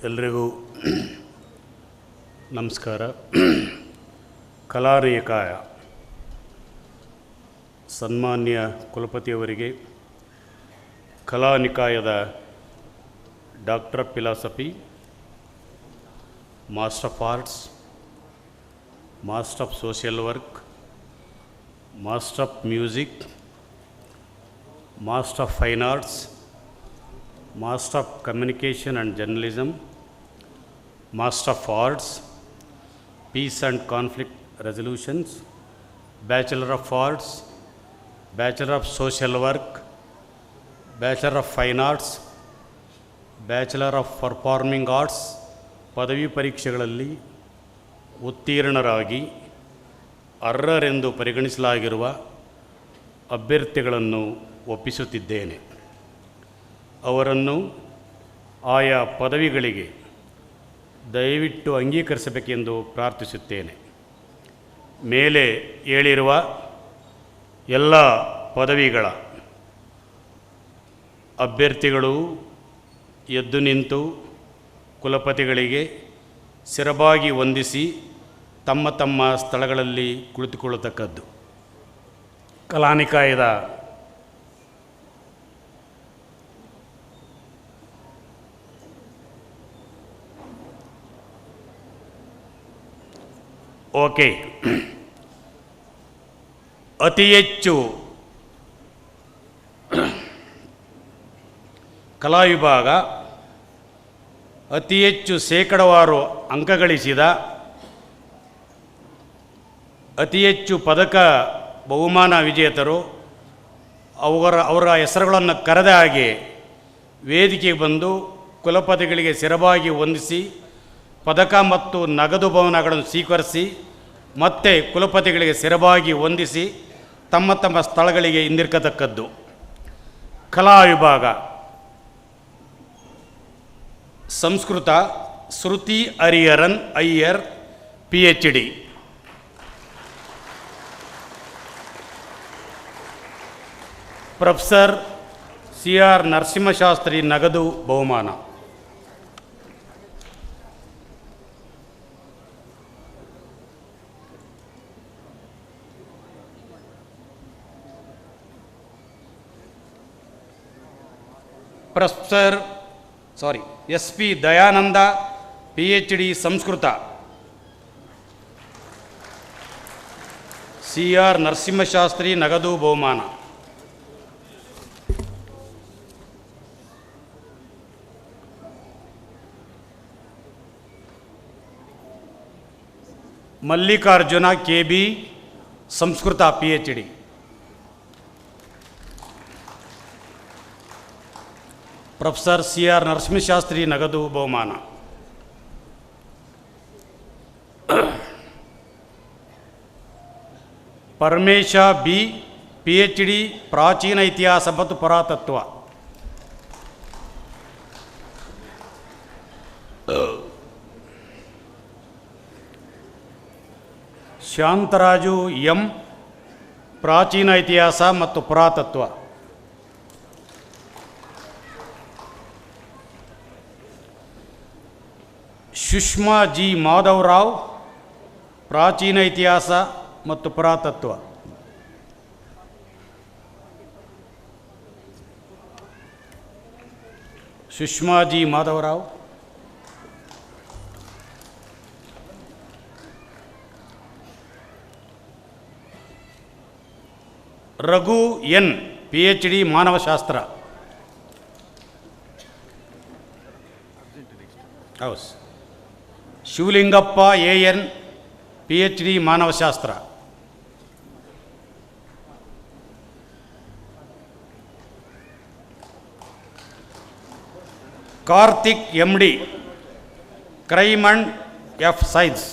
ಎಲ್ರಿಗೂ ನಮಸ್ಕಾರ. ಕಲಾನಿಕಾಯ ಸನ್ಮಾನ್ಯ ಕುಲಪತಿಯವರಿಗೆ ಕಲಾನಿಕಾಯದ doctor of philosophy, master of arts, master of social work, master of music, master of fine arts, Master of Communication and Journalism, Master of Arts, Peace and Conflict Resolutions, Bachelor of Arts, Bachelor of Social Work, Bachelor of Fine Arts, Bachelor of Performing Arts ಪದವಿ ಪರೀಕ್ಷೆಗಳಲ್ಲಿ ಉತ್ತೀರ್ಣರಾಗಿ ಅರ್ಹರೆಂದು ಪರಿಗಣಿಸಲಾಗಿರುವ ಅಭ್ಯರ್ಥಿಗಳನ್ನು ಒಪ್ಪಿಸುತ್ತಿದ್ದೇನೆ. ಅವರನ್ನು ಆಯಾ ಪದವಿಗಳಿಗೆ ದಯವಿಟ್ಟು ಅಂಗೀಕರಿಸಬೇಕೆಂದು ಪ್ರಾರ್ಥಿಸುತ್ತೇನೆ. ಮೇಲೆ ಹೇಳಿರುವ ಎಲ್ಲ ಪದವಿಗಳ ಅಭ್ಯರ್ಥಿಗಳು ಎದ್ದು ನಿಂತು ಕುಲಪತಿಗಳಿಗೆ ಶಿರಬಾಗಿ ವಂದಿಸಿ ತಮ್ಮ ತಮ್ಮ ಸ್ಥಳಗಳಲ್ಲಿ ಕುಳಿತುಕೊಳ್ಳತಕ್ಕದ್ದು. ಕಲಾನಿಕಾಯದ ಓಕೆ. ಅತಿ ಹೆಚ್ಚು ಕಲಾ ವಿಭಾಗ ಅತಿ ಹೆಚ್ಚು ಶೇಕಡಾವಾರು ಅಂಕ ಗಳಿಸಿದ, ಅತಿ ಹೆಚ್ಚು ಪದಕ ಬಹುಮಾನ ವಿಜೇತರು ಅವರ ಹೆಸರುಗಳನ್ನು ಕರೆದ ಹಾಗೆ ವೇದಿಕೆಗೆ ಬಂದು ಕುಲಪತಿಗಳಿಗೆ ಶಿರಬಾಗಿ ವಂದಿಸಿ ಪದಕ ಮತ್ತು ನಗದು ಬಹುಮಾನಗಳನ್ನು ಸ್ವೀಕರಿಸಿ ಮತ್ತೆ ಕುಲಪತಿಗಳಿಗೆ ಶಿರಬಾಗಿ ವಂದಿಸಿ ತಮ್ಮ ತಮ್ಮ ಸ್ಥಳಗಳಿಗೆ ಹಿಂದಿರುಗತಕ್ಕದ್ದು. ಕಲಾ ವಿಭಾಗ Sanskrit Shruti Hariharan Iyer PhD, professor CR Narasimhashastri ನಗದು ಬಹುಮಾನ, professor SP Dayananda PhD Sanskrit, CR Narasimhashastri ನಗದು ಬಹುಮಾನ, Mallikarjuna KB Sanskrit PhD, professor CR Narasimhashastri ನಗದು ಬಹುಮಾನ, ಪರಮೇಶ B PhD ಪ್ರಾಚೀನ ಇತಿಹಾಸ ಮತ್ತು ಪುರಾತತ್ವ, ಶಾಂತರಾಜು M ಪ್ರಾಚೀನ ಇತಿಹಾಸ ಮತ್ತು ಪುರಾತತ್ವ, ಸುಷ್ಮಾ G ಮಾಧವರಾವ್ ಪ್ರಾಚೀನ ಇತಿಹಾಸ ಮತ್ತು ಪುರಾತತ್ವ, Sushma G Madhavarao, Raghu N PhD ಮಾನವಶಾಸ್ತ್ರ, ಹೌಸ್, ಶಿವಲಿಂಗಪ್ಪ AN PhD ಮಾನವಶಾಸ್ತ್ರ, Karthik MD crime and F science,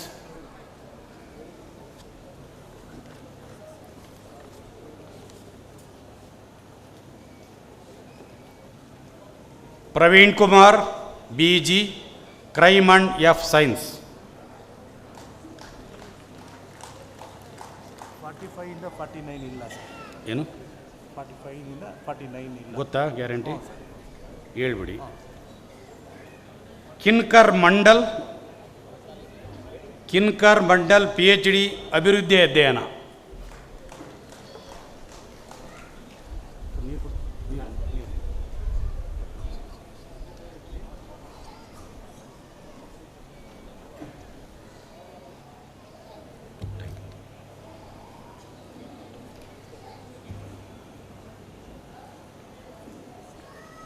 Praveen Kumar BG crime and F science. 45 ಇಂದ 49 ಇಲ್ಲ ಸರ್. ಏನು 45 ಇಂದ 49 ಇಲ್ಲ ಗೊತ್ತಾ? ಗ್ಯಾರಂಟಿ ಹೇಳ್ಬಿಡಿ. ಕಿನ್ಕರ್ ಮಂಡಲ್ PhD ಅಭಿವೃದ್ಧಿ ಅಧ್ಯಯನ.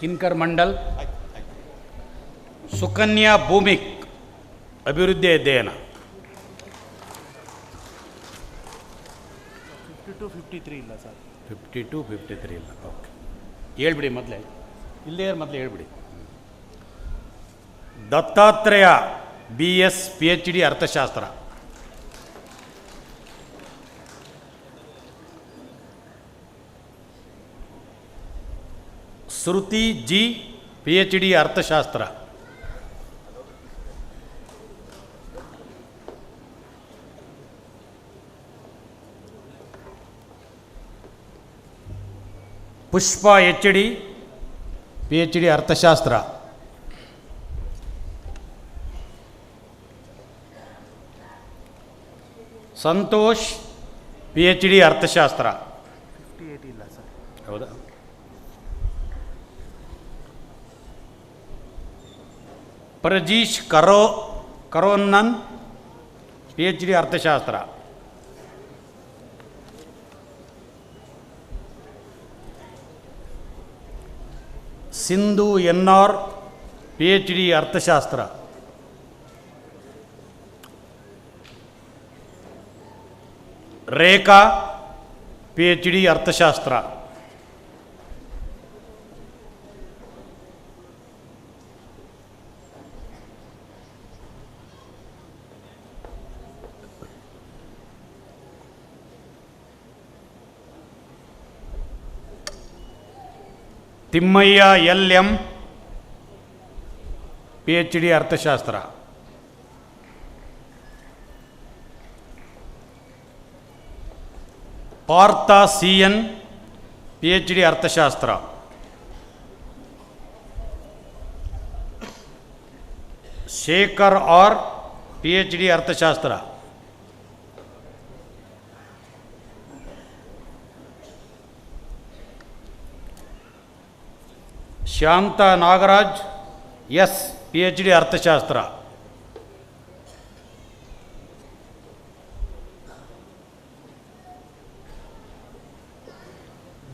ಕಿನ್ಕರ್ ಮಂಡಲ್ ಸುಕನ್ಯಾ ಭೂಮಿಕ್ ಅಭಿವೃದ್ಧಿ ಅಧ್ಯಯನ. 52-53 ಇಲ್ಲ ಸರ್. 52-53 ಇಲ್ಲ. ಓಕೆ, ಹೇಳ್ಬಿಡಿ ಮೊದಲೇ, ಇಲ್ಲೇ ಮೊದಲೇ ಹೇಳ್ಬಿಡಿ. ದತ್ತಾತ್ರೇಯ BS PhD ಅರ್ಥಶಾಸ್ತ್ರ. ಶ್ರುತಿ G PhD ಅರ್ಥಶಾಸ್ತ್ರ. ಪುಷ್ಪ HD PhD ಅರ್ಥಶಾಸ್ತ್ರ. ಸಂತೋಷ್ PhD ಅರ್ಥಶಾಸ್ತ್ರ. 58 ಇಲ್ಲ ಸರ್. ಹೌದಾ? ಪ್ರಜೀಶ್ ಕರೋನ್ನನ್ PhD ಅರ್ಥಶಾಸ್ತ್ರ. ಸಿಂಧು NR PhD ಅರ್ಥಶಾಸ್ತ್ರ. ರೇಖಾ PhD ಅರ್ಥಶಾಸ್ತ್ರ. ತಿಮ್ಮಯ್ಯ LM PhD ಅರ್ಥಶಾಸ್ತ್ರ. ಪಾರ್ಥ CN PhD ಅರ್ಥಶಾಸ್ತ್ರ. ಶೇಖರ್ R PhD ಅರ್ಥಶಾಸ್ತ್ರ. ಶಾಂತ ನಾಗರಾಜ್ S PhD ಅರ್ಥಶಾಸ್ತ್ರ.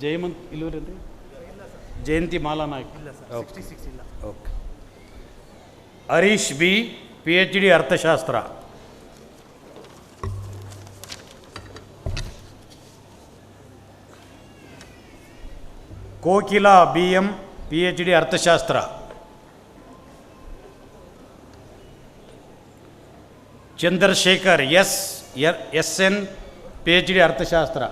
ಜಯಮಂತ್ ಇಲ್ಲವ್ರೇನ್ರಿ? ಜಯಂತಿ ಮಾಲಾ ನಾಯ್ಕ್ ಇಲ್ಲ ಸರ್. 66 ಇಲ್ಲ. ಓಕೆ. ಹರೀಶ್ B PhD ಅರ್ಥಶಾಸ್ತ್ರ. ಕೋಕಿಲಾ BM PhD ಅರ್ಥಶಾಸ್ತ್ರ. ಚಂದ್ರಶೇಖರ್ SN PhD ಅರ್ಥಶಾಸ್ತ್ರ.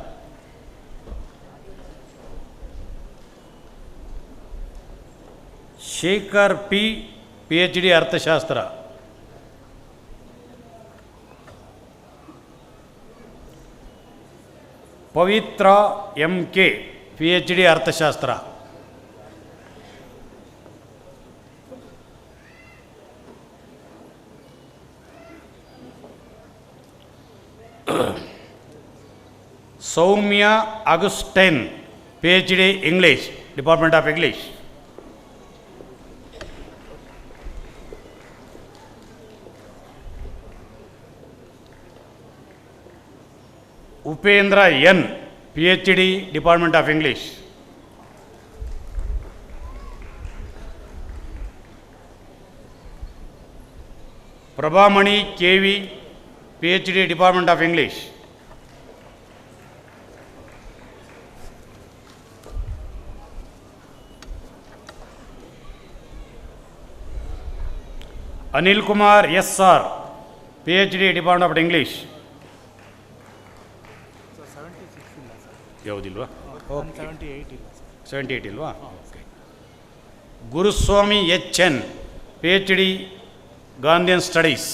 ಶೇಖರ್ P PhD ಅರ್ಥಶಾಸ್ತ್ರ. ಪವಿತ್ರ MK PhD ಅರ್ಥಶಾಸ್ತ್ರ. Soumya Augustine PhD English, department of English. Upendra N PhD department of English. Prabhamani KV PhD department of English. Anil Kumar SR PhD department of English. 76 ಇಲ್ಲ sir. ಯಾವುದಿಲ್ವಾ? 78 ಇಲ್ಲ sir. 78 ಇಲ್ವಾ? Okay. Guruswamy HN PhD Gandhian studies.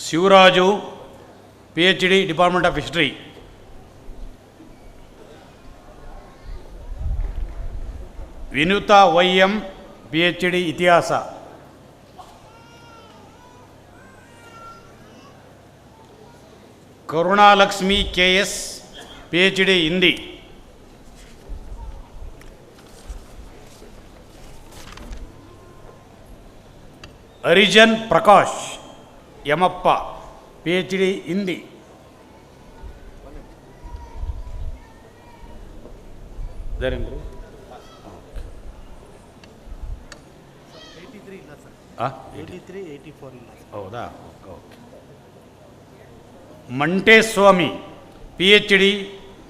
Shivaraju PhD department of history. Vinutha YM PhD ಇತಿಹಾಸ. ಕರುಣಾಲಕ್ಷ್ಮಿ KS PhD Hindi. Harijan Prakash ಯಮಪ್ಪ PhD Hindi. ಇದಾರೇನ್ರಿ? 83 ಇಲ್ಲ sir. 83, 84 ಇಲ್ಲ sir. ಹೌದಾ? Okay. Manteswamy PhD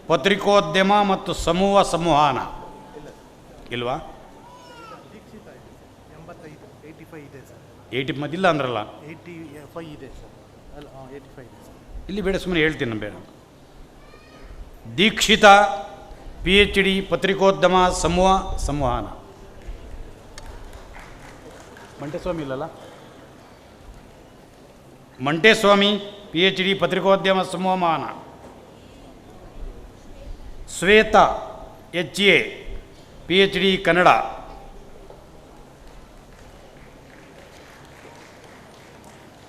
ಪತ್ರಿಕೋದ್ಯಮ ಮತ್ತು ಸಮೂಹ ಸಂವಹನ. ಇಲ್ವಾ? ದೀಕ್ಷಿತ ಇದೆ 85, 85 ಇದೆ ಸರ್. 80 ಮದ್ದಿಲ್ಲ ಅಂದ್ರಲ್ಲ. 85 ಇದೆ ಸರ್. ಅಲ್ಲ 85 ಇದೆ ಸರ್. ಇಲ್ಲಿ ಬೇಡ, ಸುಮ್ಮನೆ ಹೇಳ್ತೀನಿ ನಾನು ಬೇಡ. ದೀಕ್ಷಿತ PhD ಪತ್ರಿಕೋದ್ಯಮ ಸಮೂಹ ಸಂವಹನ. ಮಂಟೇಸ್ವಾಮಿ ಇಲ್ಲಲ್ಲ? ಮಂಟೇಸ್ವಾಮಿ PhD ಪತ್ರಿಕೋದ್ಯಮ ಸಂವಹನ. Shweta HA PhD Kannada.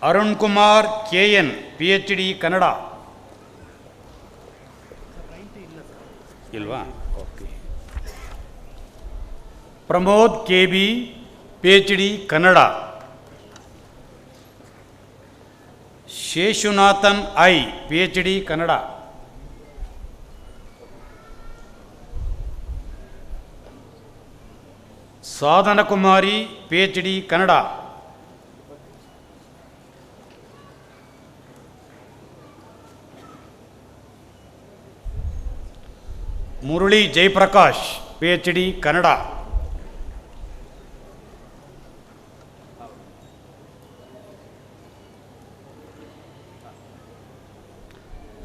Arun Kumar KN PhD Kannada. ಇಲ್ವಾ? Okay. Pramod KB PhD Kannada. Sheshunathan I PhD Kannada. Sadhanakumari PhD Kannada. Murali Jayaprakash PhD Kannada.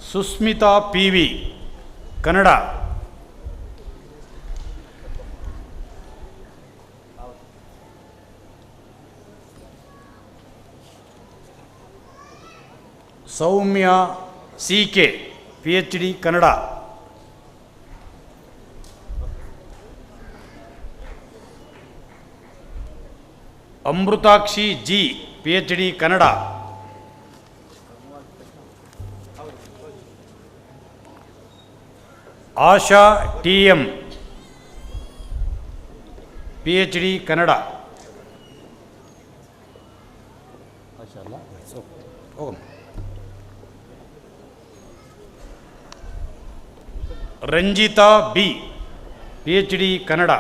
Susmita PV Kannada. Soumya CK PhD Kannada. Amrutakshi G PhD Kannada. Asha TM PhD Kannada. Ranjitha B PhD Kannada.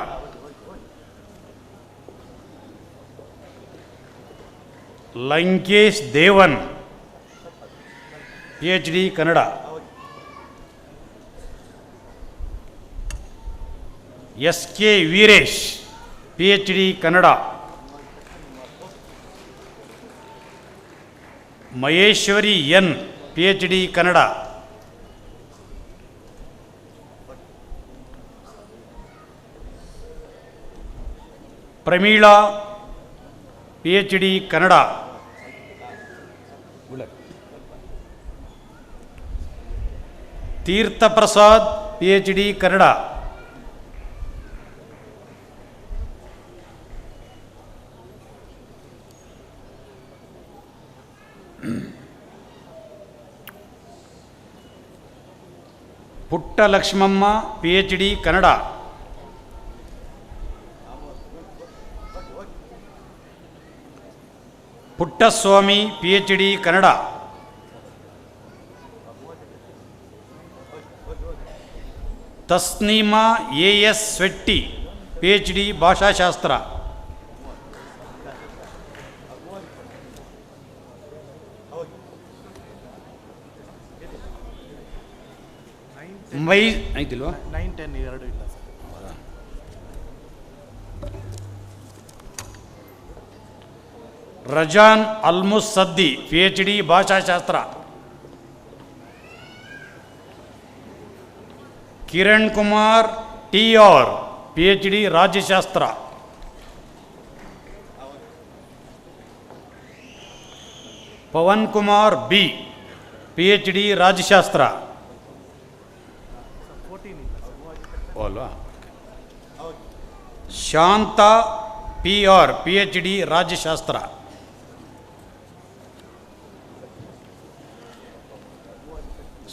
Lankesh Devan PhD Kannada. SK Veeresh PhD Kannada. Maheshwari N PhD Kannada. Pramila PhD Kannada. Theerthaprasad PhD Kannada. Puttalakshmamma PhD Kannada. Puttaswamy PhD Kannada. Tasneema AS Shetty PhD ಭಾಷಾಶಾಸ್ತ್ರ. ಐತಿಲ್ವಾ? 9, 10 ಎರಡು ಇಲ್ಲ sir. Razan Almusaddi PhD ಭಾಷಾಶಾಸ್ತ್ರ. Kiran Kumar TR PhD ರಾಜ್ಯಶಾಸ್ತ್ರ. Pavan Kumar B, PhD ರಾಜ್ಯಶಾಸ್ತ್ರ. 14 ಇಲ್ಲ sir. ಅಲ್ವಾ? Shanta PR, PhD ರಾಜ್ಯಶಾಸ್ತ್ರ.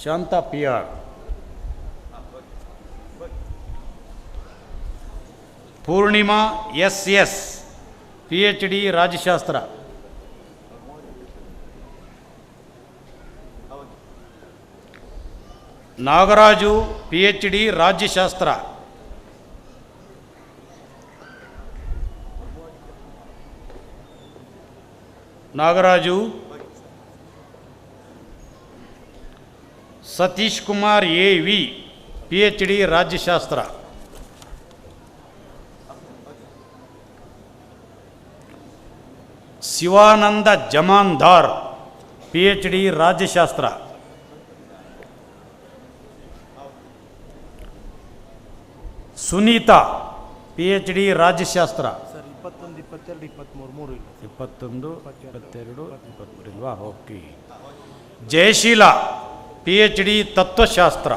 Shanta PR. Poornima SS, PhD ರಾಜ್ಯಶಾಸ್ತ್ರ. ನಾಗರಾಜು PhD ರಾಜ್ಯಶಾಸ್ತ್ರ. ನಾಗರಾಜು. ಸತೀಶ್ ಕುಮಾರ್ AV, PhD ರಾಜ್ಯಶಾಸ್ತ್ರ. ಶಿವಾನಂದ ಜಮಾನ್ದಾರ್, PhD ರಾಜ್ಯಶಾಸ್ತ್ರ. ಸುನೀತಾ PhD ರಾಜ್ಯಶಾಸ್ತ್ರ. ಸರ್ 21, 22, 23 3 ಇಲ್ಲ. 21, 22, 23 ಇಲ್ವಾ? ಓಕೆ. ಜಯಶೀಲ PhD ತತ್ವಶಾಸ್ತ್ರ.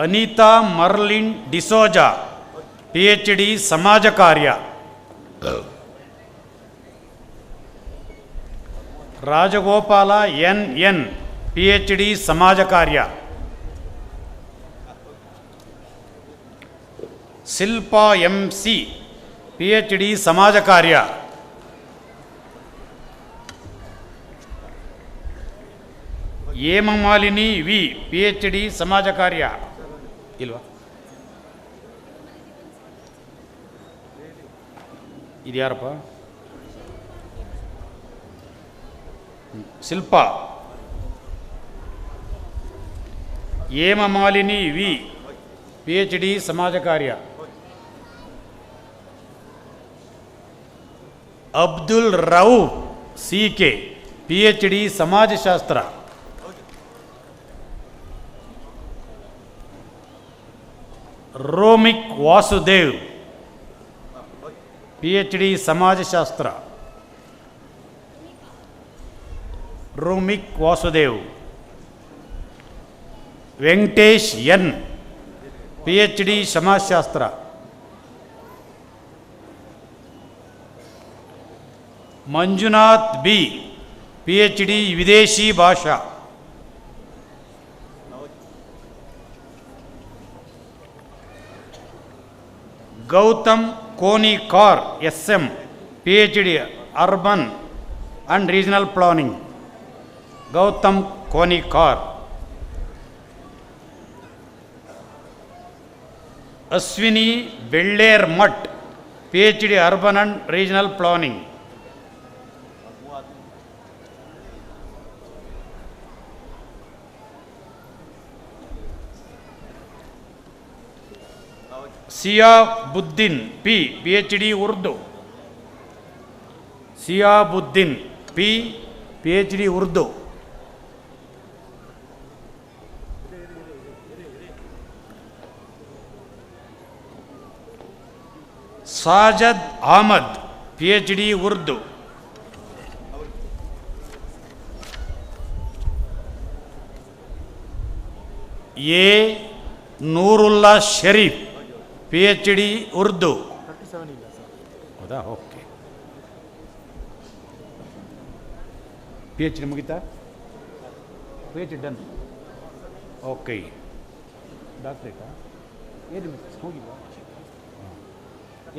ಅನಿತಾ ಮರ್ಲಿನ್ ಡಿಸೋಜಾ, PhD ಸಮಾಜ ಕಾರ್ಯ. ರಾಜಗೋಪಾಲ NN, PhD ಸಮಾಜ ಕಾರ್ಯ. ಶಿಲ್ಪಾ MC, PhD ಸಮಾಜ ಕಾರ್ಯ. ಹೇಮಮಾಲಿನಿ V, PhD ಸಮಾಜ ಕಾರ್ಯ. ಇಲ್ವಾ? ಇದ್ಯಾರಪ್ಪ? ಶಿಲ್ಪಾ. ಹೇಮಮಾಲಿನಿ V, PhD ಸಮಾಜ ಕಾರ್ಯ. Abdul Rauf CK, PhD ಸಮಾಜಶಾಸ್ತ್ರ. ರೋಮಿಕ್ Vasudev, PhD ಸಮಾಜಶಾಸ್ತ್ರ. ರೋಮಿಕ್ Vasudev. Venkatesh N, PhD ಸಮಾಜಶಾಸ್ತ್ರ. Manjunath B, PhD ವಿದೇಶಿ ಭಾಷಾ. Gautam Konikar SM, PhD urban and regional planning. Gautam Konikar. Ashwini Bellermath, PhD urban and regional planning. Siyabuddin P, PhD Urdu. Siyabuddin P, PhD Urdu. Sajad Ahmad, PhD Urdu. A Noorulla Sharif, PhD Urdu. 37 ಇಲ್ಲ ಸರ್. ಹೌದಾ? Okay. PhD ಮುಗಿತಾ? PhD done. Okay. ಡಾಕ್ಟ್ರೇಟಾ? ಏನು ಹೋಗಿಲ್ಲ?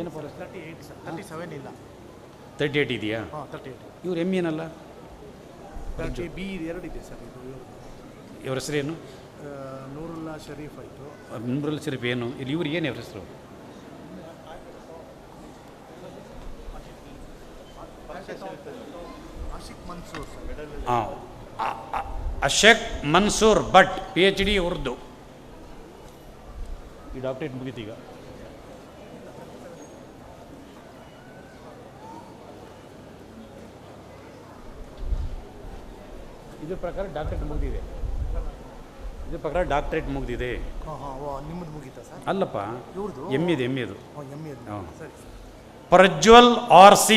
ಏನಪ್ಪ? 38 sir. 37 ಇಲ್ಲ. 38 ಇದೆಯಾ? ಹಾಂ 38. ಇವ್ರು ಏನಲ್ಲ? 30 B 2 ಇದೆ ಸರ್. ಇದು ಇವ್ರ ಹೆಸರೇನು? ನೂರುಲ್ಲಾ ಶರೀಫ್ ಆಯಿತು. ನೂರುಲ್ಲಾ ಶರೀಫ್ ಏನು? ಇಲ್ಲಿ ಇವ್ರು ಏನು ಅವ್ರ ಹೆಸರು? ಆಶಿಕ್ ಮನ್ಸೂರ್ ಸರ್. ಹಾಂ, ಅಶಕ್ ಮನ್ಸೂರ್ ಭಟ್, PhD ಉರ್ದು. ಈ ಡಾಕ್ಟ್ರೇಟ್ ಮುಗೀತೀಗ. ಇದ್ರ ಪ್ರಕಾರ ಡಾಕ್ಟ್ರೇಟ್ ಮುಗಿದಿದೆ. ಇದ್ರ ಪ್ರಕಾರ ಡಾಕ್ಟ್ರೇಟ್ ಮುಗಿದಿದೆ. ಹಾಂ ಹಾಂ. ನಿಮ್ಮದು ಮುಗೀತಾ ಸರ್? ಅಲ್ಲಪ್ಪ, ಇವ್ರದ್ದು ಎಮ್ಮಿದು. ಹಾಂ ಎಮ್ ಎ. ಹಾಂ. ಸರಿ ಸರ್. ಪ್ರಜ್ವಲ್ RC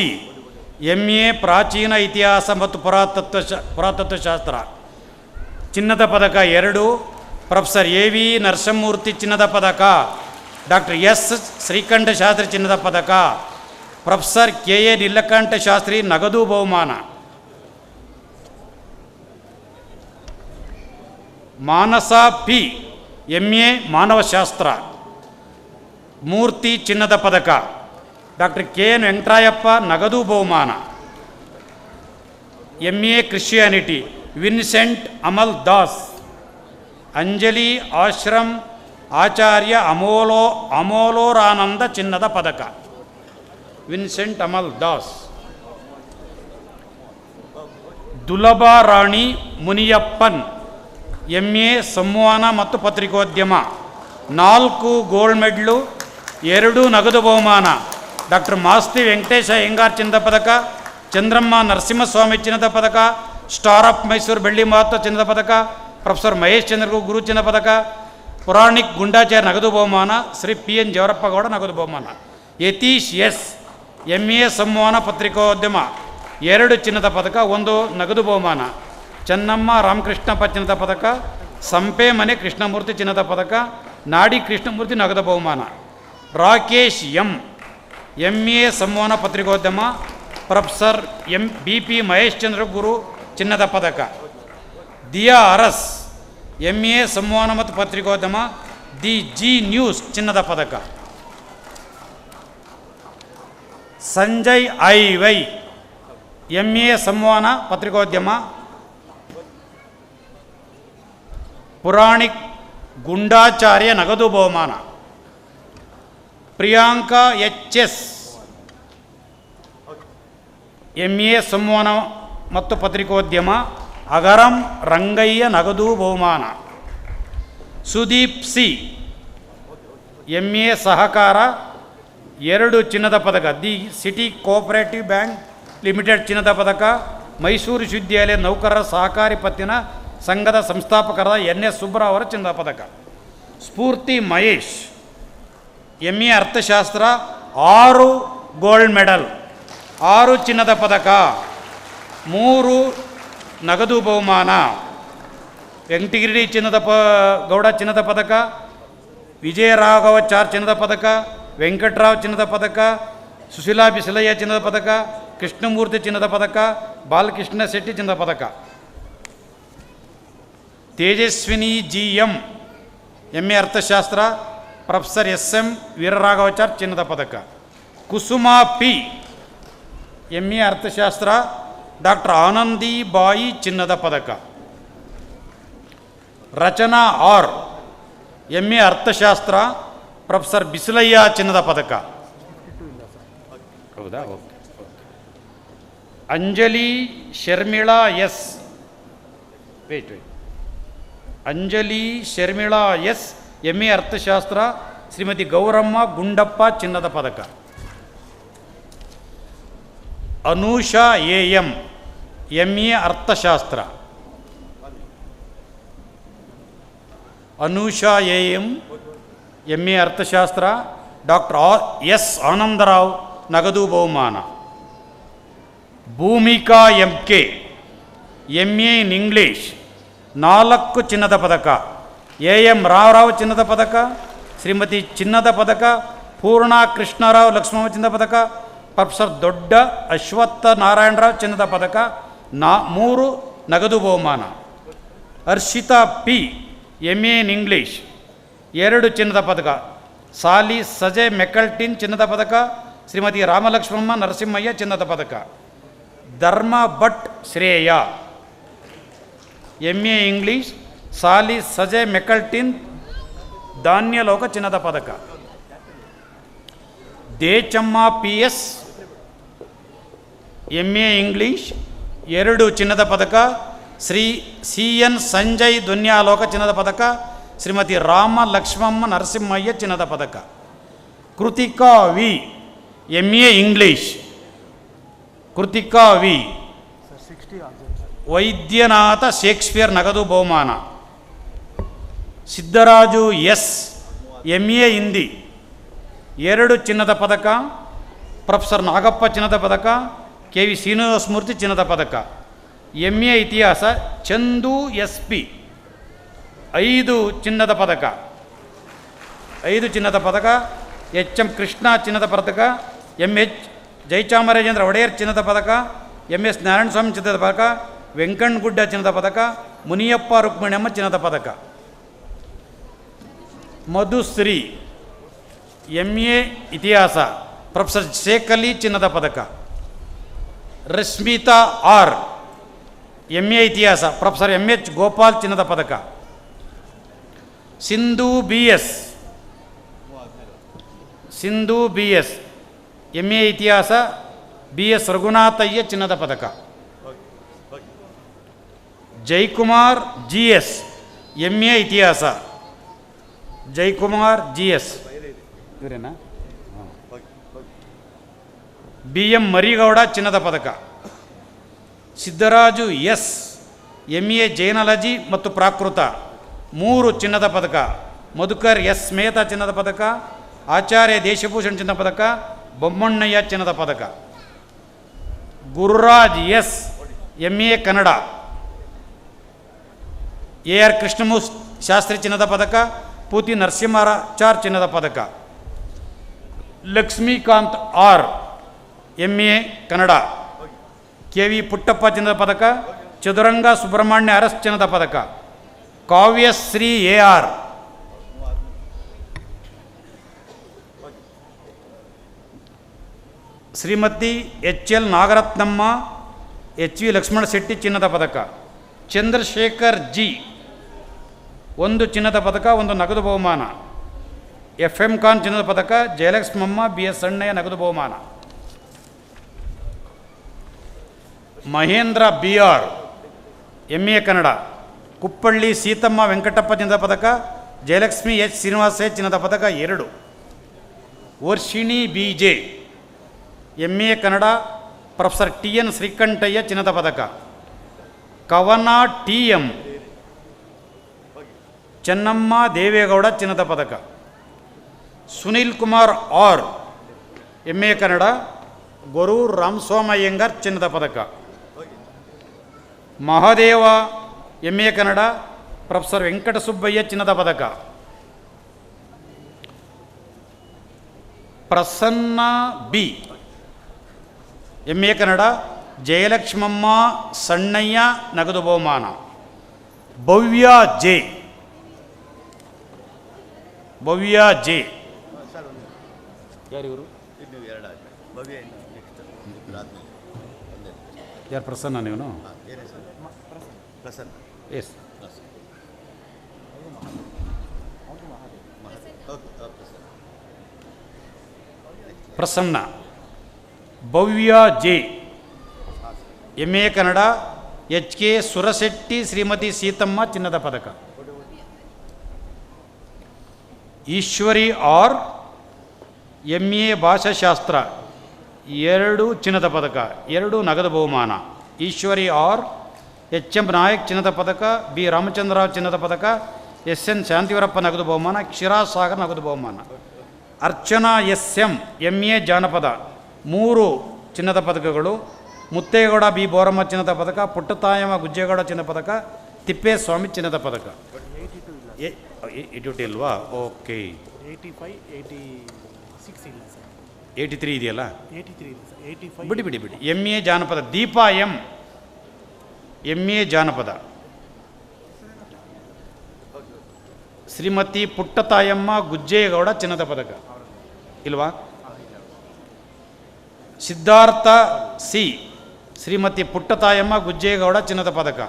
MA ಪ್ರಾಚೀನ ಇತಿಹಾಸ ಮತ್ತು ಪುರಾತತ್ವಶಾಸ್ತ್ರ ಚಿನ್ನದ ಪದಕ 2. ಪ್ರೊಫೆಸರ್ AV ನರಸಿಂಹಮೂರ್ತಿ ಚಿನ್ನದ ಪದಕ. ಡಾಕ್ಟರ್ S ಶ್ರೀಕಂಠ ಶಾಸ್ತ್ರಿ ಚಿನ್ನದ ಪದಕ. ಪ್ರೊಫೆಸರ್ KA ನೀಲಕಂಠ ಶಾಸ್ತ್ರಿ ನಗದು ಬಹುಮಾನ. ಮಾನಸ P MA ಮಾನವಶಾಸ್ತ್ರ ಮೂರ್ತಿ ಚಿನ್ನದ ಪದಕ. ಡಾಕ್ಟರ್ KN ವೆಂಕಟರಾಯಪ್ಪ ನಗದು ಬಹುಮಾನ. MA Christianity Vincent Amal Das. Anjali Ashram Acharya Amoloranand ಚಿನ್ನದ ಪದಕ. ವಿನ್ಸೆಂಟ್ ಅಮಲ್ ದಾಸ್. ದುಲಭಾ ರಾಣಿ ಮುನಿಯಪ್ಪನ್ MA ಸಂವಹನ ಮತ್ತು ಪತ್ರಿಕೋದ್ಯಮ 4 ಗೋಲ್ಡ್ ಮೆಡ್ಲು 2 ನಗದು ಬಹುಮಾನ. ಡಾಕ್ಟರ್ ಮಾಸ್ತಿ ವೆಂಕಟೇಶ ಅಯ್ಯಂಗಾರ್ ಚಿನ್ನದ ಪದಕ. ಚಂದ್ರಮ್ಮ ನರಸಿಂಹಸ್ವಾಮಿ ಚಿನ್ನದ ಪದಕ. ಸ್ಟಾರ್ ಆಫ್ ಮೈಸೂರು ಬೆಳ್ಳಿ ಮಹತ್ವ ಚಿನ್ನದ ಪದಕ. ಪ್ರೊಫೆಸರ್ ಮಹೇಶ್ ಚಂದ್ರ ಗುರು ಚಿನ್ನದ ಪದಕ. ಪುರಾಣಿಕ್ ಗುಂಡಾಚಾರ್ಯ ನಗದು ಬಹುಮಾನ. ಶ್ರೀ PN ಜವರಪ್ಪಗೌಡ ನಗದು ಬಹುಮಾನ. ಯತೀಶ್ S MA ಸಂವಹನ ಪತ್ರಿಕೋದ್ಯಮ 2 ಚಿನ್ನದ ಪದಕ 1 ನಗದು ಬಹುಮಾನ. ಚೆನ್ನಮ್ಮ ರಾಮಕೃಷ್ಣಪ್ಪ ಚಿನ್ನದ ಪದಕ. ಸಂಪೆ ಮನೆ ಕೃಷ್ಣಮೂರ್ತಿ ಚಿನ್ನದ ಪದಕ. ನಾಡಿ ಕೃಷ್ಣಮೂರ್ತಿ ನಗದು ಬಹುಮಾನ. ರಾಕೇಶ್ MA ಸಂವಹನ ಪತ್ರಿಕೋದ್ಯಮ. ಪ್ರೊಫೆಸರ್ BP ಮಹೇಶ್ ಚಂದ್ರ ಗುರು ಚಿನ್ನದ ಪದಕ. ದಿಯಾ ಅರಸ್ MA ಸಂವಹನ ಮತ್ತು ಪತ್ರಿಕೋದ್ಯಮ. ದಿ G ನ್ಯೂಸ್ ಚಿನ್ನದ ಪದಕ. ಸಂಜಯ್ IY MA ಸಂವಹನ ಪತ್ರಿಕೋದ್ಯಮ. ಪುರಾಣಿಕ್ ಗುಂಡಾಚಾರ್ಯ ನಗದು ಬಹುಮಾನ. ಪ್ರಿಯಾಂಕಾ HS MA ಸಂವಹನ ಮತ್ತು ಪತ್ರಿಕೋದ್ಯಮ. ಅಗರಂ ರಂಗಯ್ಯ ನಗದು ಬಹುಮಾನ. ಸುದೀಪ್ C MA ಸಹಕಾರ 2 ಚಿನ್ನದ ಪದಕ. The city cooperative bank limited ಚಿನ್ನದ ಪದಕ. ಮೈಸೂರು ವಿಶ್ವವಿದ್ಯಾಲಯ ನೌಕರರ ಸಹಕಾರಿ ಪತ್ತಿನ ಸಂಘದ ಸಂಸ್ಥಾಪಕರಾದ NS ಸುಬ್ಬರಾವ್ ಅವರ ಚಿನ್ನದ ಪದಕ. ಸ್ಫೂರ್ತಿ ಮಹೇಶ್ MA ಅರ್ಥಶಾಸ್ತ್ರ 6 ಗೋಲ್ಡ್ ಮೆಡಲ್ 6 ಚಿನ್ನದ ಪದಕ 3 ನಗದು ಬಹುಮಾನ. ವೆಂಕಟಗಿರಿ ಗೌಡ ಚಿನ್ನದ ಪದಕ. ವಿಜಯರಾಘವಾಚಾರ್ ಚಿನ್ನದ ಪದಕ. ವೆಂಕಟರಾವ್ ಚಿನ್ನದ ಪದಕ. ಸುಶೀಲಾ ಬಿಸಲಯ್ಯ ಚಿನ್ನದ ಪದಕ. ಕೃಷ್ಣಮೂರ್ತಿ ಚಿನ್ನದ ಪದಕ. ಬಾಲಕೃಷ್ಣ ಶೆಟ್ಟಿ ಚಿನ್ನದ ಪದಕ. ತೇಜಸ್ವಿನಿ GM MA ಅರ್ಥಶಾಸ್ತ್ರ. ಪ್ರೊಫೆಸರ್ SM ವೀರರಾಘವಾಚಾರ್ ಚಿನ್ನದ ಪದಕ. ಕುಸುಮಾ P MA ಅರ್ಥಶಾಸ್ತ್ರ. ಡಾಕ್ಟರ್ ಆನಂದಿ ಬಾಯಿ ಚಿನ್ನದ ಪದಕ. ರಚನಾ R MA ಅರ್ಥಶಾಸ್ತ್ರ. ಪ್ರೊಫೆಸರ್ ಬಿಸಲಯ್ಯ ಚಿನ್ನದ ಪದಕ. ಹೌದಾ? Okay. Anjali Sharmila S Anjali Sharmila S MA ಅರ್ಥಶಾಸ್ತ್ರ. ಶ್ರೀಮತಿ ಗೌರಮ್ಮ ಗುಂಡಪ್ಪ ಚಿನ್ನದ ಪದಕ. ಅನೂಷಾ AM MA ಅರ್ಥಶಾಸ್ತ್ರ. ಅನೂಷಾ AM MA ಅರ್ಥಶಾಸ್ತ್ರ. ಡಾಕ್ಟರ್ S ಆನಂದರಾವ್ ನಗದು ಬಹುಮಾನ. Bhoomika MK MA in English 4 ಚಿನ್ನದ ಪದಕ. AM ರಾವ್ ಚಿನ್ನದ ಪದಕ. ಶ್ರೀಮತಿ ಚಿನ್ನದ ಪದಕ. ಪೂರ್ಣ ಕೃಷ್ಣರಾವ್ ಲಕ್ಷ್ಮಣ ಚಿನ್ನದ ಪದಕ. ಪ್ರೊಫೆಸರ್ ದೊಡ್ಡ ಅಶ್ವತ್ಥ ನಾರಾಯಣರಾವ್ ಚಿನ್ನದ ಪದಕ 3 ನಗದು ಬಹುಮಾನ. Harshita P MA in English 2 ಚಿನ್ನದ ಪದಕ. ಸಾಲಿ ಸಜೆ ಮೆಕಲ್ಟಿನ್ ಚಿನ್ನದ ಪದಕ. ಶ್ರೀಮತಿ ರಾಮಲಕ್ಷ್ಮಮ್ಮ ನರಸಿಂಹಯ್ಯ ಚಿನ್ನದ ಪದಕ. ಧರ್ಮ ಭಟ್ ಶ್ರೇಯ MA ಇಂಗ್ಲೀಷ್. ಸಾಲಿ ಸಜೆ ಮೆಕಲ್ಟಿನ್ ಧಾನ್ಯಲೋಕ ಚಿನ್ನದ ಪದಕ. ದೇಚಮ್ಮ PS MA ಇಂಗ್ಲೀಷ್ 2 ಚಿನ್ನದ ಪದಕ. ಶ್ರೀ CN ಸಂಜಯ್ ಧ್ವನ್ಯಾಲೋಕ ಚಿನ್ನದ ಪದಕ. ಶ್ರೀಮತಿ ರಾಮ ಲಕ್ಷ್ಮಮ್ಮ ನರಸಿಂಹಯ್ಯ ಚಿನ್ನದ ಪದಕ. Krithika V MA English. Krithika V Vaidyanatha Shakespeare ನಗದು ಬಹುಮಾನ. ಸಿದ್ದರಾಜು S MA ಹಿಂದಿ 2 ಚಿನ್ನದ ಪದಕ. ಪ್ರೊಫೆಸರ್ ನಾಗಪ್ಪ ಚಿನ್ನದ ಪದಕ, ಕೆ ವಿ ಶ್ರೀನಿವಾಸಮೂರ್ತಿ ಚಿನ್ನದ ಪದಕ. MA ಇತಿಹಾಸ ಚಂದು SP 5 ಚಿನ್ನದ ಪದಕ, 5 ಚಿನ್ನದ ಪದಕ. HM ಕೃಷ್ಣ ಚಿನ್ನದ ಪದಕ, MH ಜಯಚಾಮರಾಜೇಂದ್ರ ಒಡೆಯರ್ ಚಿನ್ನದ ಪದಕ, MS ನಾರಾಯಣಸ್ವಾಮಿ ಚಿನ್ನದ ಪದಕ, ವೆಂಕಣ್ಣಗುಡ್ಡ ಚಿನ್ನದ ಪದಕ, ಮುನಿಯಪ್ಪ ರುಕ್ಮಿಣಮ್ಮ ಚಿನ್ನದ ಪದಕ. ಮಧುಶ್ರೀ MA ಇತಿಹಾಸ ಪ್ರೊಫೆಸರ್ ಶೇಖ್ ಅಲಿ ಚಿನ್ನದ ಪದಕ. ರಶ್ಮಿತಾ R MA ಇತಿಹಾಸ ಪ್ರೊಫೆಸರ್ MH ಗೋಪಾಲ್ ಚಿನ್ನದ ಪದಕ. ಸಿಂಧು BS MA ಇತಿಹಾಸ BS ರಘುನಾಥಯ್ಯ ಚಿನ್ನದ ಪದಕ. ಜೈಕುಮಾರ್ GS MA ಇತಿಹಾಸ ಜೈಕುಮಾರ್ GS ಇವರೇನಾ? BM ಮರಿಗೌಡ ಚಿನ್ನದ ಪದಕ. ಸಿದ್ದರಾಜು S MA ಜೈನಾಲಜಿ ಮತ್ತು ಪ್ರಾಕೃತ 3 ಚಿನ್ನದ ಪದಕ. ಮಧುಕರ್ S ಮೆಹ್ತಾ ಚಿನ್ನದ ಪದಕ. ಆಚಾರ್ಯ ದೇಶಭೂಷಣ್ ಚಿನ್ನದ ಪದಕ. ಬೊಮ್ಮಣ್ಣಯ್ಯ ಚಿನ್ನದ ಪದಕ. Gururaj S MA Kannada. AR Krishnamurthy Shastri ಚಿನ್ನದ ಪದಕ. ಪೂತಿ ನರಸಿಂಹಾಚಾರ್ ಚಿನ್ನದ ಪದಕ. Lakshmikant R MA Kannada. KV Puttappa ಚಿನ್ನದ ಪದಕ. ಚದುರಂಗ ಸುಬ್ರಹ್ಮಣ್ಯ ಅರಸ್ ಚಿನ್ನದ ಪದಕ. Kavyashree AR. Shrimati HL Nagarathnamma HV Lakshmana Shetty ಚಿನ್ನದ ಪದಕ. ಚಂದ್ರಶೇಖರ್ G 1 ಚಿನ್ನದ ಪದಕ, 1 ನಗದು ಬಹುಮಾನ. FM ಖಾನ್ ಚಿನ್ನದ ಪದಕ. ಜಯಲಕ್ಷ್ಮಮ್ಮ BS ಅಣ್ಣಯ್ಯ ನಗದು ಬಹುಮಾನ. Mahendra BR MA Kannada. ಕುಪ್ಪಳ್ಳಿ ಸೀತಮ್ಮ ವೆಂಕಟಪ್ಪ ಚಿನ್ನದ ಪದಕ. ಜಯಲಕ್ಷ್ಮಿ H ಶ್ರೀನಿವಾಸ ಚಿನ್ನದ ಪದಕ 2. Varshini BJ MA Kannada. Professor TN Srikantaiah ಚಿನ್ನದ ಪದಕ. ಕವನ TM ಚೆನ್ನಮ್ಮ ದೇವೇಗೌಡ ಚಿನ್ನದ ಪದಕ. Sunil Kumar R MA Kannada. ಗೊರೂರು ರಾಮಸ್ವಾಮಯ್ಯಂಗರ್ ಚಿನ್ನದ ಪದಕ. ಮಹಾದೇವ MA ಕನ್ನಡ. ಪ್ರೊಫೆಸರ್ ವೆಂಕಟಸುಬ್ಬಯ್ಯ ಚಿನ್ನದ ಪದಕ. Prasanna B MA Kannada. ಜಯಲಕ್ಷ್ಮಮ್ಮ ಸಣ್ಣಯ್ಯ ನಗದು ಬಹುಮಾನ. ಭವ್ಯ J ಯಾರಿವರು? ಯಾರು? ಪ್ರಸನ್ನ ನೀವು? Yes. Prasanna. Bhavya J MA Kannada. HK Surashetti Shrimati Seethamma ಚಿನ್ನದ ಪದಕ. ಈಶ್ವರಿ R MA ಭಾಷಾಶಾಸ್ತ್ರ 2 ಚಿನ್ನದ ಪದಕ, 2 ನಗದು ಬಹುಮಾನ. ಈಶ್ವರಿ R HM ನಾಯಕ್ ಚಿನ್ನದ ಪದಕ. B ರಾಮಚಂದ್ರರಾವ್ ಚಿನ್ನದ ಪದಕ. SN ಶಾಂತಿವರಪ್ಪ ನಗದು ಬಹುಮಾನ. ಕ್ಷೀರಾಸಾಗರ್ ನಗದು ಬಹುಮಾನ. ಅರ್ಚನಾ SM MA ಜಾನಪದ 3 ಚಿನ್ನದ ಪದಕಗಳು. ಮುತ್ತೇಗೌಡ B ಬೋರಮ್ಮ ಚಿನ್ನದ ಪದಕ. ಪುಟ್ಟತಾಯಮ್ಮ ಗುಜ್ಜೇಗೌಡ ಚಿನ್ನದ ಪದಕ. ತಿಪ್ಪೇಸ್ವಾಮಿ ಚಿನ್ನದ ಪದಕ. 82 ಇಲ್ವಾ? ಓಕೆ. 83 ಇದೆಯಲ್ಲ? ಬಿಡಿ MA ಜಾನಪದ. ದೀಪಾ M MA ಜಾನಪದ. ಶ್ರೀಮತಿ ಪುಟ್ಟತಾಯಮ್ಮ ಗುಜ್ಜೇಗೌಡ ಚಿನ್ನದ ಪದಕ ಇಲ್ವಾ? ಸಿದ್ಧಾರ್ಥ C ಶ್ರೀಮತಿ ಪುಟ್ಟತಾಯಮ್ಮ ಗುಜ್ಜೇಗೌಡ ಚಿನ್ನದ ಪದಕ.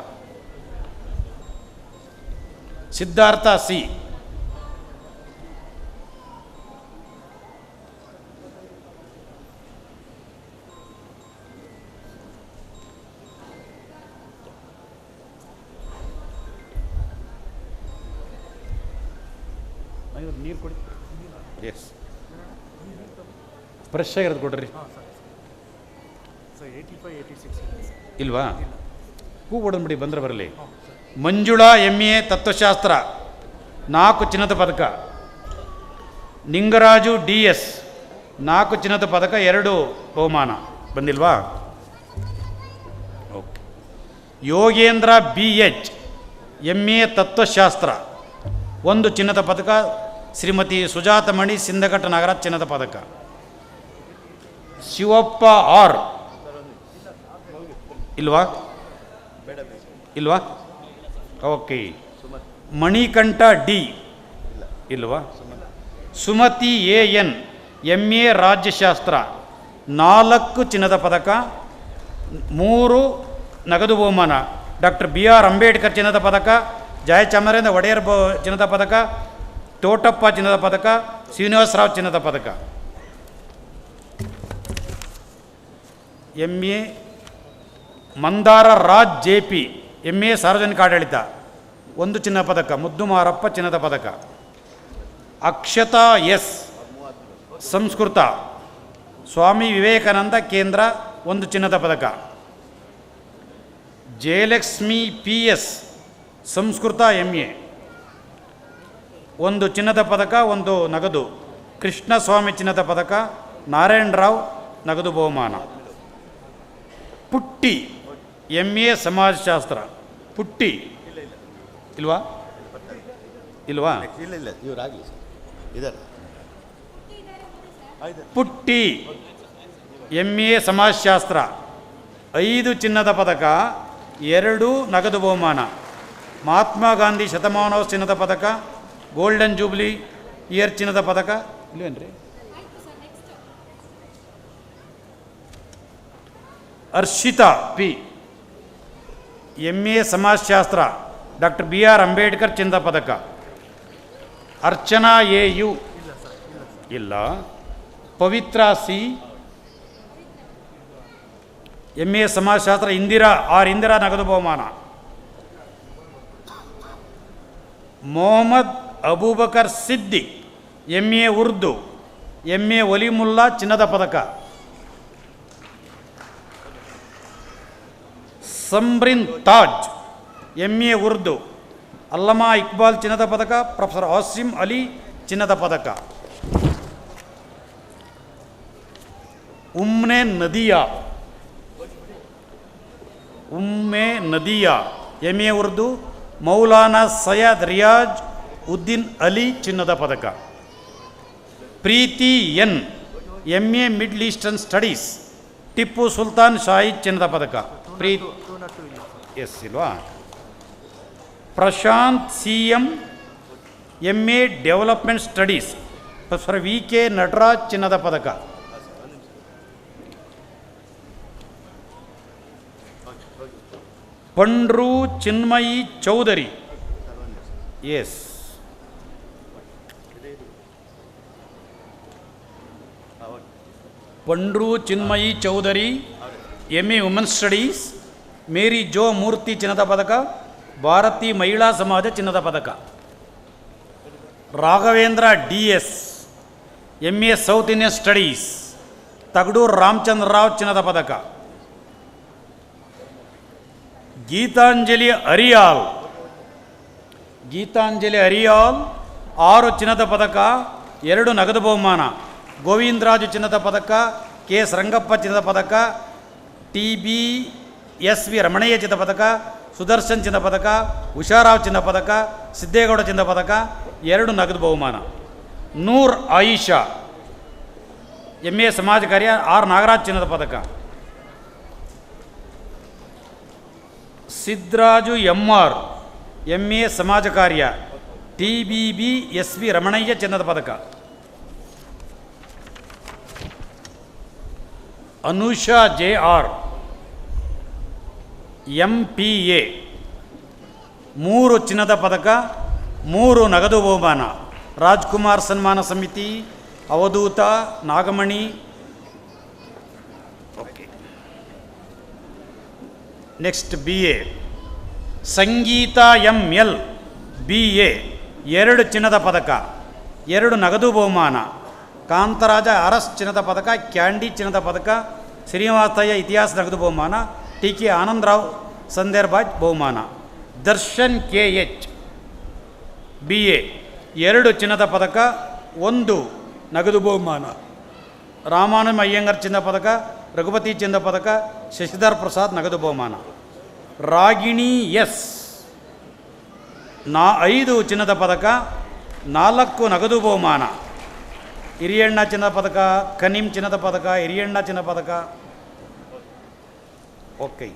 ಸಿದ್ಧಾರ್ಥ C. ನೀರು ಕೊಡಿ. ಎಸ್, ಫ್ರೆಶ್ ಆಗಿರೋದು ಕೊಡ್ರಿ. ಇಲ್ವಾ? ಹೂ ಬಿಡಿ, ಬಂದರೆ ಬರಲಿ. ಮಂಜುಳಾ MA ತತ್ವಶಾಸ್ತ್ರ 4 ಚಿನ್ನದ ಪದಕ. ನಿಂಗರಾಜು DS 4 ಚಿನ್ನದ ಪದಕ 2 ಬಹುಮಾನ ಬಂದಿಲ್ವಾ? ಓಕೆ. ಯೋಗೇಂದ್ರ BH MA ತತ್ವಶಾಸ್ತ್ರ 1 ಚಿನ್ನದ ಪದಕ. ಶ್ರೀಮತಿ ಸುಜಾತಮಣಿ ಸಿಂದಘಟ್ಟ ನಾಗರಾಜ್ ಚಿನ್ನದ ಪದಕ. ಶಿವಪ್ಪ ಆರ್ ಇಲ್ವಾ? ಇಲ್ವಾ? ಓಕೆ. ಮಣಿಕಂಠ ಡಿ ಇಲ್ವಾ? ಸುಮತಿ AN MA ರಾಜ್ಯಶಾಸ್ತ್ರ 4 ಚಿನ್ನದ ಪದಕ 3 ನಗದು ಬಹುಮಾನ. ಡಾಕ್ಟರ್ BR ಅಂಬೇಡ್ಕರ್ ಚಿನ್ನದ ಪದಕ, ಜಯಚಾಮರೇಂದ್ರ ಒಡೆಯರ್ ಚಿನ್ನದ ಪದಕ, ತೋಟಪ್ಪ ಚಿನ್ನದ ಪದಕ, ಶ್ರೀನಿವಾಸರಾವ್ ಚಿನ್ನದ ಪದಕ. MA Mandara Raj JP MA ಸಾರ್ವಜನಿಕ ಆಡಳಿತ 1 ಚಿನ್ನದ ಪದಕ. ಮುದ್ದುಮಾರಪ್ಪ ಚಿನ್ನದ ಪದಕ. ಅಕ್ಷತಾ S ಸಂಸ್ಕೃತ ಸ್ವಾಮಿ ವಿವೇಕಾನಂದ ಕೇಂದ್ರ 1 ಚಿನ್ನದ ಪದಕ. ಜಯಲಕ್ಷ್ಮಿ PS ಸಂಸ್ಕೃತ MA 1 ಚಿನ್ನದ ಪದಕ 1 ನಗದು. ಕೃಷ್ಣಸ್ವಾಮಿ ಚಿನ್ನದ ಪದಕ, ನಾರಾಯಣರಾವ್ ನಗದು ಬಹುಮಾನ. ಪುಟ್ಟಿ MA ಸಮಾಜಶಾಸ್ತ್ರ ಪುಟ್ಟಿ ಇಲ್ವಾ? ಇಲ್ವಾ? ಇಲ್ಲ ಇವರಾಗಲಿ ಇದ್ದಾರೆ. ಪುಟ್ಟಿ MA ಸಮಾಜಶಾಸ್ತ್ರ 5 ಚಿನ್ನದ ಪದಕ 2 ನಗದು ಬಹುಮಾನ. ಮಹಾತ್ಮ ಗಾಂಧಿ ಶತಮಾನೋತ್ಸವ ಚಿನ್ನದ ಪದಕ, ಗೋಲ್ಡನ್ ಜೂಬ್ಲಿ ಇಯರ್ ಚಿನ್ನದ ಪದಕ ಇಲ್ವೇನ್ರಿ? ಹರ್ಷಿತಾ P MA ಸಮಾಜಶಾಸ್ತ್ರ ಡಾಕ್ಟರ್ BR ಅಂಬೇಡ್ಕರ್ ಚಿನ್ನದ ಪದಕ. ಅರ್ಚನಾ AU ಇಲ್ಲ. ಪವಿತ್ರ C MA ಸಮಾಜಶಾಸ್ತ್ರ ಇಂದಿರಾ ನಗದು ಬಹುಮಾನ. ಮೊಹಮ್ಮದ್ ಅಬೂಬಕರ್ ಸಿದ್ದಿಕ್ MA ಉರ್ದು MA ಒಲಿಮುಲ್ಲಾ ಚಿನ್ನದ ಪದಕ. ಸಂಬ್ರಿನ್ ತಾಜ್ MA ಉರ್ದು ಅಲ್ಲಮಾ ಇಕ್ಬಾಲ್ ಚಿನ್ನದ ಪದಕ. ಪ್ರೊಫೆಸರ್ ಆಸಿಮ್ ಅಲಿ ಚಿನ್ನದ ಪದಕ. ಉಮ್ಮೆ ನದಿಯಾ MA ಉರ್ದು ಮೌಲಾನಾ ಸೈಯದ್ ರಿಯಾಜ್ ಉದ್ದೀನ್ ಅಲಿ ಚಿನ್ನದ ಪದಕ. Preethi N MA Middle Eastern studies Tipu Sultan Shahid ಚಿನ್ನದ ಪದಕ. ಎಸ್ ಇಲ್ವಾ? Prashanth CM MA development studies professor VK Nataraj ಚಿನ್ನದ ಪದಕ. Pandru Chinmayi Chowdhury yes Pandru Chinmayi Chowdhury MA women's studies. Mary Jo Murthy ಚಿನ್ನದ ಪದಕ, ಭಾರತಿ ಮಹಿಳಾ ಸಮಾಜ ಚಿನ್ನದ ಪದಕ. Raghavendra DS MA South Indian studies, Thagadur Ramachandra Rao ಚಿನ್ನದ ಪದಕ. ಗೀತಾಂಜಲಿ ಅರಿಯಾಲ್ 6 ಚಿನ್ನದ ಪದಕ 2 ನಗದು ಬಹುಮಾನ. ಗೋವಿಂದರಾಜು ಚಿನ್ನದ ಪದಕ, KS ರಂಗಪ್ಪ ಚಿನ್ನದ ಪದಕ, TBSV ರಮಣಯ್ಯ ಚಿನ್ನದ ಪದಕ, ಸುದರ್ಶನ್ ಚಿನ್ನದ ಪದಕ, ಉಷಾರಾವ್ ಚಿನ್ನದ ಪದಕ, ಸಿದ್ದೇಗೌಡ ಚಿನ್ನದ ಪದಕ, 2 ನಗದು ಬಹುಮಾನ. ನೂರ್ ಆಯಿಷಾ MA ಸಮಾಜ ಕಾರ್ಯ, R ನಾಗರಾಜ್ ಚಿನ್ನದ ಪದಕ. ಸಿದ್ರಾಜು MR MA ಸಮಾಜ ಕಾರ್ಯ, TBBSV ರಮಣಯ್ಯ ಚಿನ್ನದ ಪದಕ. ಅನುಷಾ JR MPA 3 ಚಿನ್ನದ ಪದಕ 3 ನಗದು ಬಹುಮಾನ. ರಾಜ್ಕುಮಾರ್ ಸನ್ಮಾನ ಸಮಿತಿ, ಅವಧೂತ, ನಾಗಮಣಿ. ಓಕೆ. ನೆಕ್ಸ್ಟ್ BA ಸಂಗೀತ ML BA 2 ಚಿನ್ನದ ಪದಕ 2 ನಗದು ಬಹುಮಾನ. ಕಾಂತರಾಜ RS ಚಿನ್ನದ ಪದಕ, ಕ್ಯಾಂಡಿ ಚಿನ್ನದ ಪದಕ, ಶ್ರೀನಿವಾಸಯ್ಯ ಇತಿಹಾಸ ನಗದು ಬಹುಮಾನ, TK ಆನಂದರಾವ್ ಸಂದೇರ್ಬಾಜ್ ಬಹುಮಾನ. ದರ್ಶನ್ KH BA 2 ಚಿನ್ನದ ಪದಕ 1 ನಗದು ಬಹುಮಾನ. ರಾಮಾನುಜಂ ಅಯ್ಯಂಗರ್ ಚಿನ್ನ ಪದಕ, ರಘುಪತಿ ಚಿನ್ನ ಪದಕ, ಶಶಿಧರ್ ಪ್ರಸಾದ್ ನಗದು ಬಹುಮಾನ. ರಾಗಿಣಿ ಎಸ್ 5 ಚಿನ್ನದ ಪದಕ, 4 ನಗದು ಬಹುಮಾನ. ಹಿರಿಯಣ್ಣ ಚಿನ್ನದ ಪದಕ, ಕನಿಮ್ ಚಿನ್ನದ ಪದಕ, ಹಿರಿಯಣ್ಣ ಚಿನ್ನದ ಪದಕ. ಓಕೆ.